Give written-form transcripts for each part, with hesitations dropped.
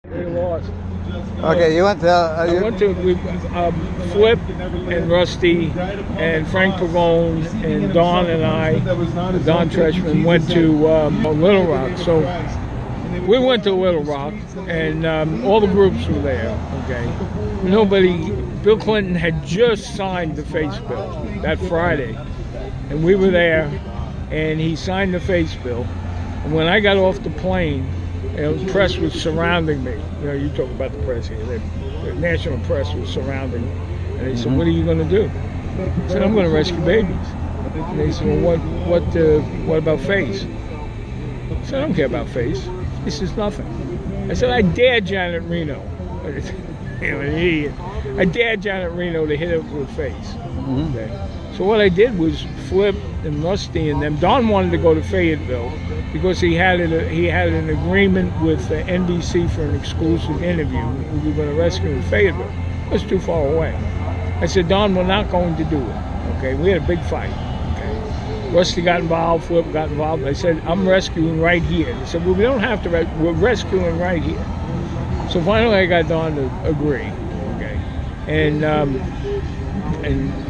They lost. Okay, you went to. I went to Flip and Rusty and Frank Pavone and Don and I, Don Treshman, went to Little Rock. So we went to Little Rock, and all the groups were there. Okay, nobody. Bill Clinton had just signed the face bill that Friday, and we were there, and he signed the face bill. And when I got off the plane, the press was surrounding me. You know, you talk about the press here. The national press was surrounding me. And they said, "What are you going to do?" I said, "I'm going to rescue babies." And they said, "Well, what about face?" I said, "I don't care about face. This is nothing." I said, "I dare Janet Reno." You know, an idiot. I dared Janet Reno to hit it with face. Okay. So what I did was Flip and Rusty and them. Don wanted to go to Fayetteville because he had an agreement with NBC for an exclusive interview. We were going to rescue him in Fayetteville. It was too far away. I said, "Don, we're not going to do it." Okay. We had a big fight. Okay. Rusty got involved. Flip got involved. I said, "I'm rescuing right here." They said, "Well, we don't have to. We're rescuing right here." So finally, I got Don to agree. Okay. And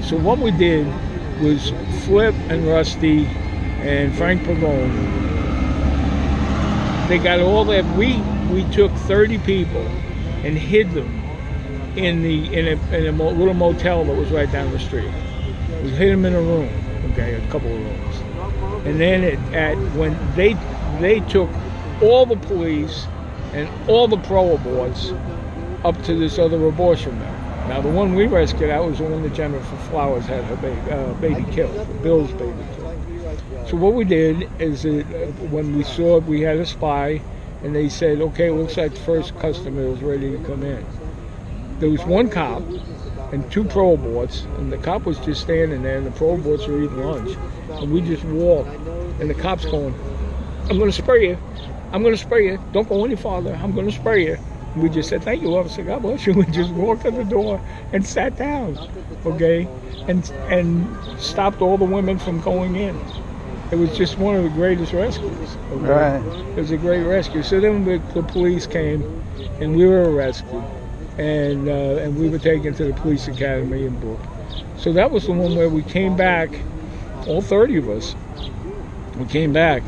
so what we did was Flip and Rusty and Frank Pavone. They got all that. We took 30 people and hid them in a little motel that was right down the street. We hid them in a room, okay, a couple of rooms. And then when they took all the police and all the pro aborts up to this other abortion mill. Now, the one we rescued out was the one that Jennifer Flowers had her baby killed, Bill's baby killed. So what we did is when we saw we had a spy, and they said, "Okay, it looks like the first customer is ready to come in." There was one cop and two pro aborts, and the cop was just standing there, and the pro aborts were eating lunch. And we just walked, and the cop's going, "I'm going to spray you. I'm going to spray you. Don't go any farther. I'm going to spray you." And we just said, "Thank you, officer. God bless you." We just walked out the door and sat down, okay, and stopped all the women from going in. It was just one of the greatest rescues. Okay? Right. It was a great rescue. So then the police came, and we were arrested, and we were taken to the police academy in Brook. So that was the one where we came back, all 30 of us. We came back.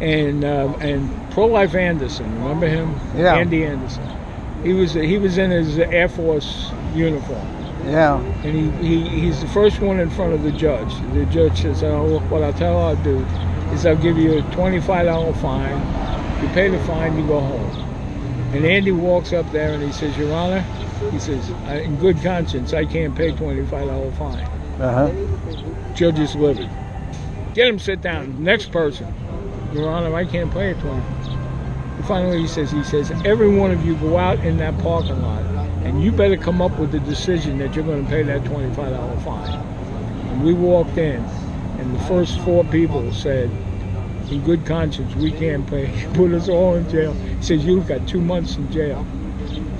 And Pro-Life Anderson, remember him? Yeah. Andy Anderson. He was in his Air Force uniform. Yeah. And he's the first one in front of the judge. The judge says, "Oh, look, what I'll tell I'll do is I'll give you a $25 fine. You pay the fine, you go home." And Andy walks up there and he says, "Your Honor," he says, "in good conscience, I can't pay $25 fine." Judge is livid. "Get him, sit down. Next person." "Your Honor, I can't pay it 20. And finally he says, "Every one of you go out in that parking lot, and you better come up with the decision that you're going to pay that $25 fine." And we walked in, and the first 4 people said, "In good conscience, we can't pay." He put us all in jail. He says, "You've got 2 months in jail."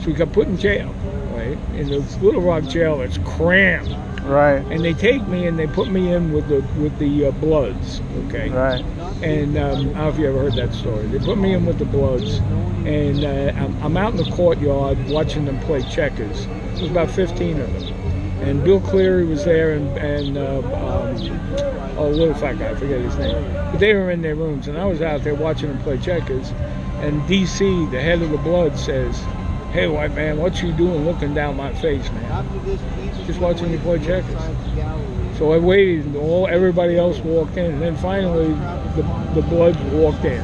So we got put in jail, right? In this Little Rock jail that's crammed. Right. And they take me and they put me in with the Bloods, okay? Right. And I don't know if you ever heard that story. They put me in with the Bloods, and I'm out in the courtyard watching them play checkers. There's about 15 of them. And Bill Cleary was there, and a little fat guy, I forget his name. But they were in their rooms, and I was out there watching them play checkers. And DC, the head of the Bloods, says, "Hey, white man, what you doing looking down my face, man?" "Just watching you play checkers." So I waited until everybody else walked in, and then finally the Bloods walked in.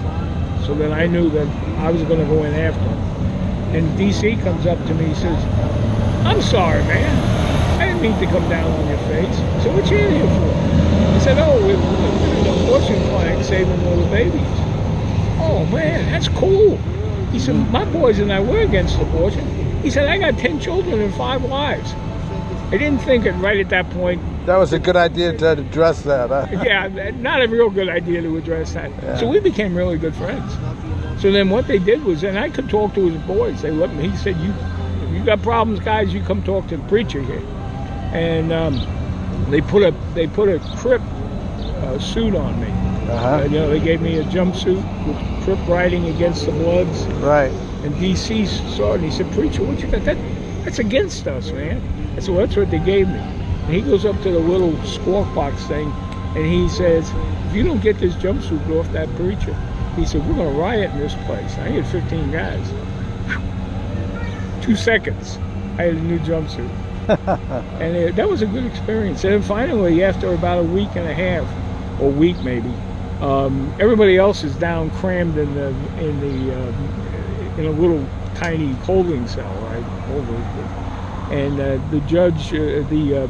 So then I knew that I was going to go in after them. And DC comes up to me and says, "I'm sorry, man. I didn't mean to come down on your face." I said, "What you in here for?" I said, "Oh, we're an abortion clinic saving little babies." "Oh, man, that's cool." He said, "My boys and I were against abortion." He said, "I got 10 children and 5 wives." I didn't think it right at that point. That was a good idea to address that, huh? Yeah, not a real good idea to address that. Yeah. So we became really good friends. So then what they did was, and I could talk to his boys. They let me. He said, if you got problems, guys, you come talk to the preacher here. And they put a Crip suit on me. Uh-huh. They gave me a jumpsuit with Crip writing against the Bloods. Right. And DC saw it and he said, "Preacher, what you got? That's against us, man." I said, "Well, that's what they gave me." And he goes up to the little squawk box thing and he says, "If you don't get this jumpsuit off that preacher," he said, "we're going to riot in this place." I had 15 guys. 2 seconds, I had a new jumpsuit. And that was a good experience. And then finally, after about a week and a half, or week maybe, everybody else is down crammed in a little tiny holding cell, right? And the judge, the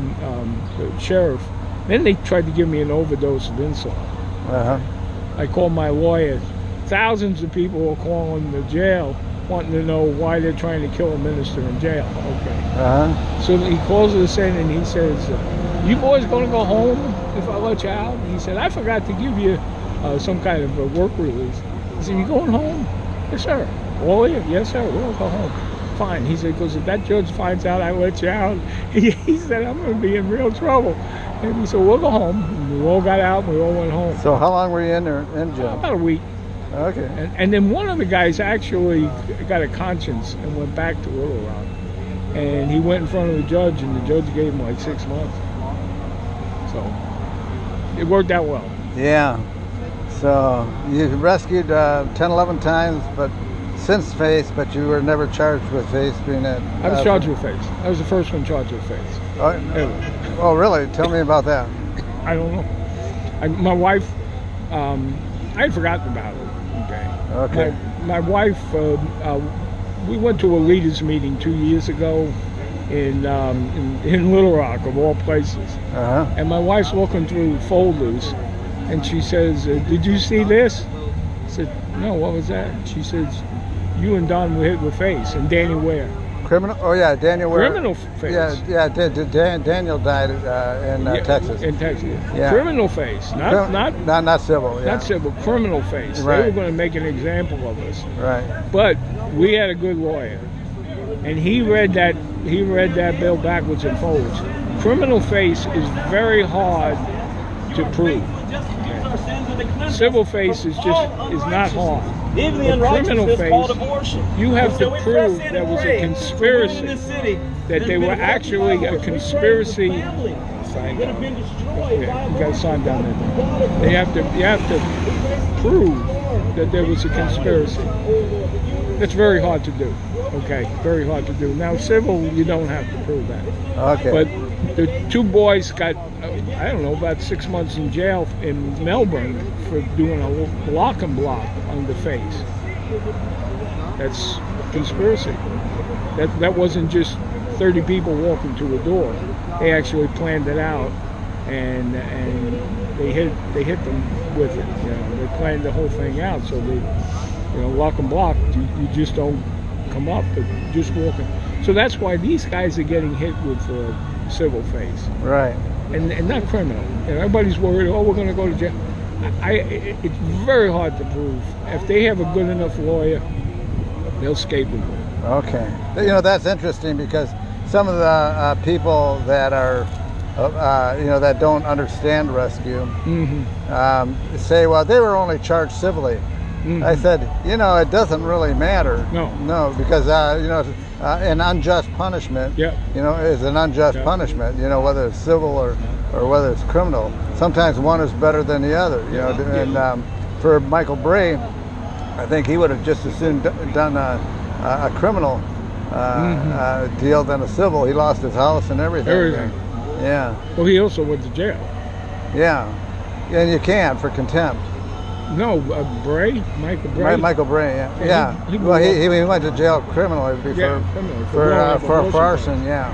sheriff, then they tried to give me an overdose of insulin. I called my lawyer. Thousands of people are calling the jail wanting to know why they're trying to kill a minister in jail. Okay. So he calls us in and he says, "You boys going to go home if I let you out?" He said, "I forgot to give you some kind of a work release." He said, "You going home?" "Yes, sir." "All of you?" "Yes, sir. We'll go home." "Fine." He said, "Because if that judge finds out I let you out," he said, "I'm going to be in real trouble." And we said, "We'll go home." And we all got out and we all went home. So how long were you in there in jail? About a week. Okay. And then one of the guys actually got a conscience and went back to Little Rock. And he went in front of the judge, and the judge gave him like 6 months. So it worked out well. Yeah. So you rescued 10, 11 times, but since Face, but you were never charged with Face being a... I was charged with Face. I was the first one charged with Face. Oh, really? Tell me about that. I don't know. My wife, I had forgotten about it. Okay. My wife, we went to a leaders meeting 2 years ago in Little Rock, of all places. And my wife's looking through folders, and she says, "Did you see this?" I said, "No, what was that?" She says, "You and Don were hit with Face, and Danny Ware." Criminal? Oh yeah, Daniel Ware. Criminal Face. Yeah. Daniel died in Texas. In Texas. Yeah. Criminal Face, not civil. Yeah. Not civil. Criminal Face. Right. They were going to make an example of us. Right. But we had a good lawyer, and he read that bill backwards and forwards. Criminal Face is very hard to prove. Civil Face is not hard. But criminal Face, you have to prove there was a conspiracy, that they were actually a conspiracy. You got a sign down there. You have to prove that there was a conspiracy. That's very hard to do. Okay, very hard to do. Now, civil, you don't have to prove that. Okay. But the two boys got, I don't know, about 6 months in jail in Melbourne for doing a lock and block on the Face. That's conspiracy. That wasn't just 30 people walking to a door. They actually planned it out, and they hit them with it. You know, they planned the whole thing out. So they, lock and block. You just don't come up, but just walking. So that's why these guys are getting hit with civil Face. Right. And not criminal. Everybody's worried, oh, we're going to go to jail. It's very hard to prove. If they have a good enough lawyer, they'll scapegoat. Okay. That's interesting, because some of the people that are, that don't understand rescue, say, well, they were only charged civilly. I said, it doesn't really matter. No, because an unjust punishment, is an unjust punishment. Whether it's civil or whether it's criminal. Sometimes one is better than the other. And for Michael Bray, I think he would have just as soon done a criminal deal than a civil. He lost his house and everything. Yeah. Well, he also went to jail. Yeah, and you can't for contempt. No, Michael Bray. Michael Bray, yeah. He went to jail criminally before for arson, yeah.